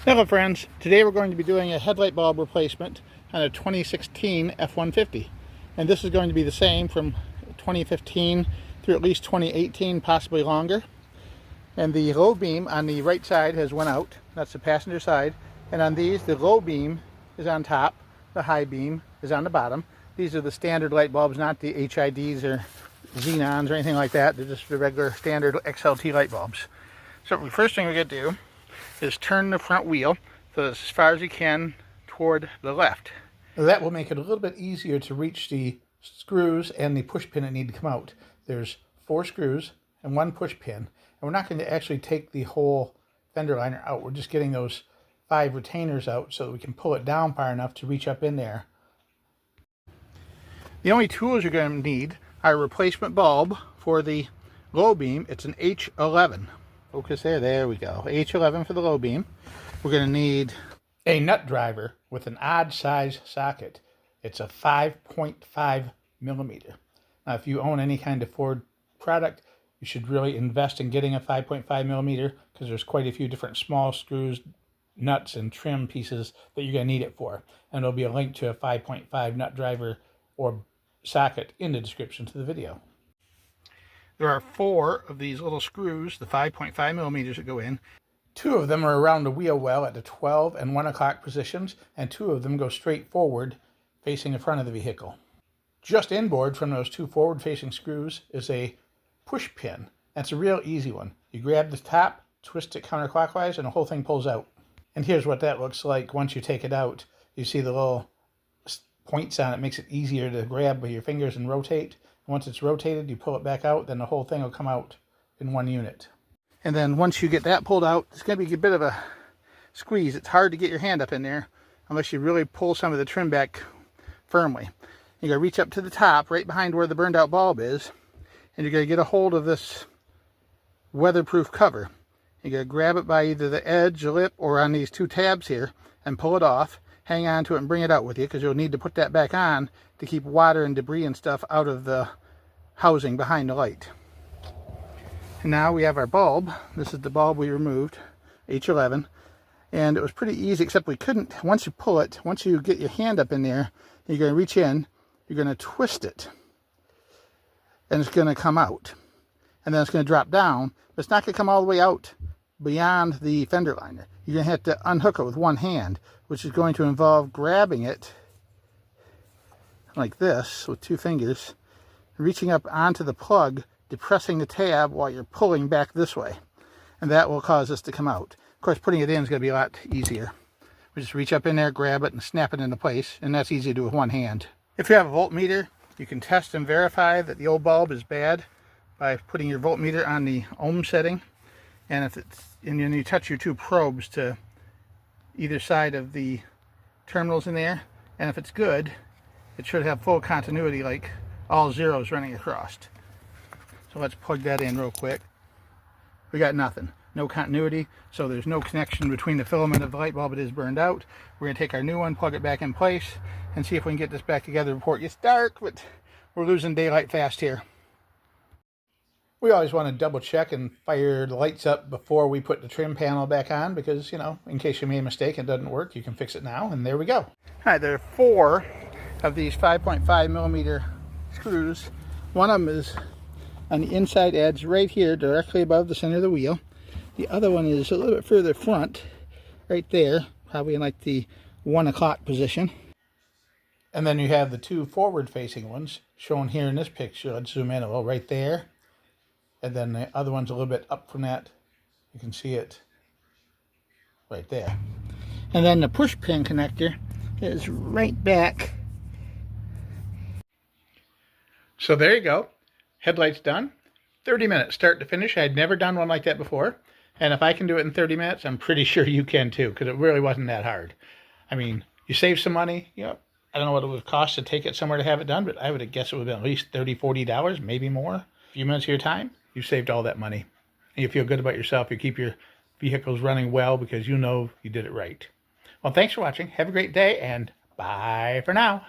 Hello friends, today we're going to be doing a headlight bulb replacement on a 2016 F150, and this is going to be the same from 2015 through at least 2018, possibly longer. And the low beam on the right side has went out, that's the passenger side, and on these the low beam is on top, the high beam is on the bottom. These are the standard light bulbs, not the HIDs or xenons or anything like that. They're just the regular standard XLT light bulbs. So the first thing we're going to do is turn the front wheel so as far as you can toward the left. That will make it a little bit easier to reach the screws and the push pin that need to come out. There's 4 screws and 1 push pin, and we're not going to actually take the whole fender liner out. We're just getting those 5 retainers out so that we can pull it down far enough to reach up in there. The only tools you're going to need are a replacement bulb for the low beam. It's an H11. Focus there we go. H11 for the low beam. We're going to need a nut driver with an odd size socket. It's a 5.5 millimeter. Now if you own any kind of Ford product, you should really invest in getting a 5.5 millimeter because there's quite a few different small screws, nuts, and trim pieces that you're going to need it for. And there'll be a link to a 5.5 nut driver or socket in the description to the video. There are 4 of these little screws, the 5.5 millimeters that go in. 2 of them are around the wheel well at the 12 and 1 o'clock positions, and 2 of them go straight forward facing the front of the vehicle. Just inboard from those 2 forward facing screws is a push pin. That's a real easy one. You grab the top, twist it counterclockwise, and the whole thing pulls out. And here's what that looks like once you take it out. You see the little points on it. Makes it easier to grab with your fingers and rotate. Once it's rotated, you pull it back out, then the whole thing will come out in one unit. And then once you get that pulled out, it's going to be a bit of a squeeze. It's hard to get your hand up in there unless you really pull some of the trim back firmly. You're going to reach up to the top, right behind where the burned out bulb is, and you're going to get a hold of this weatherproof cover. You're going to grab it by either the edge, the lip, or on these 2 tabs here and pull it off. Hang on to it and bring it out with you because you'll need to put that back on to keep water and debris and stuff out of the housing behind the light. And now we have our bulb. This is the bulb we removed, H11, and it was pretty easy, except we couldn't, once you pull it, once you get your hand up in there, you're going to reach in, you're going to twist it, and it's going to come out. And then it's going to drop down, but it's not going to come all the way out beyond the fender liner. You're going to have to unhook it with one hand, which is going to involve grabbing it like this with 2 fingers, reaching up onto the plug, depressing the tab while you're pulling back this way. And that will cause this to come out. Of course, putting it in is going to be a lot easier. We just reach up in there, grab it, and snap it into place, and that's easy to do with one hand. If you have a voltmeter, you can test and verify that the old bulb is bad by putting your voltmeter on the ohm setting. And if it's, and then you touch your 2 probes to either side of the terminals in there, and if it's good, it should have full continuity, like all zeros running across. So let's plug that in real quick. We got nothing, no continuity, so there's no connection between the filament of the light bulb. It is burned out. We're going to take our new one, plug it back in place, and see if we can get this back together before it gets dark, but we're losing daylight fast here. We always want to double check and fire the lights up before we put the trim panel back on because, you know, in case you made a mistake and it doesn't work, you can fix it now, and there we go. All right, there are 4 of these 5.5 millimeter screws. One of them is on the inside edge right here, directly above the center of the wheel. The other one is a little bit further front, right there, probably in like the 1 o'clock position. And then you have the 2 forward-facing ones shown here in this picture. Let's zoom in a little, right there. And then the other one's a little bit up from that. You can see it right there. And then the push pin connector is right back. So there you go. Headlight's done. 30 minutes start to finish. I had never done one like that before. And if I can do it in 30 minutes, I'm pretty sure you can too, because it really wasn't that hard. I mean, you save some money. You know, I don't know what it would cost to take it somewhere to have it done, but I would guess it would have been at least $30, $40, maybe more. A few minutes of your time. You saved all that money. And you feel good about yourself. You keep your vehicles running well because you know you did it right. Well, thanks for watching. Have a great day, and bye for now.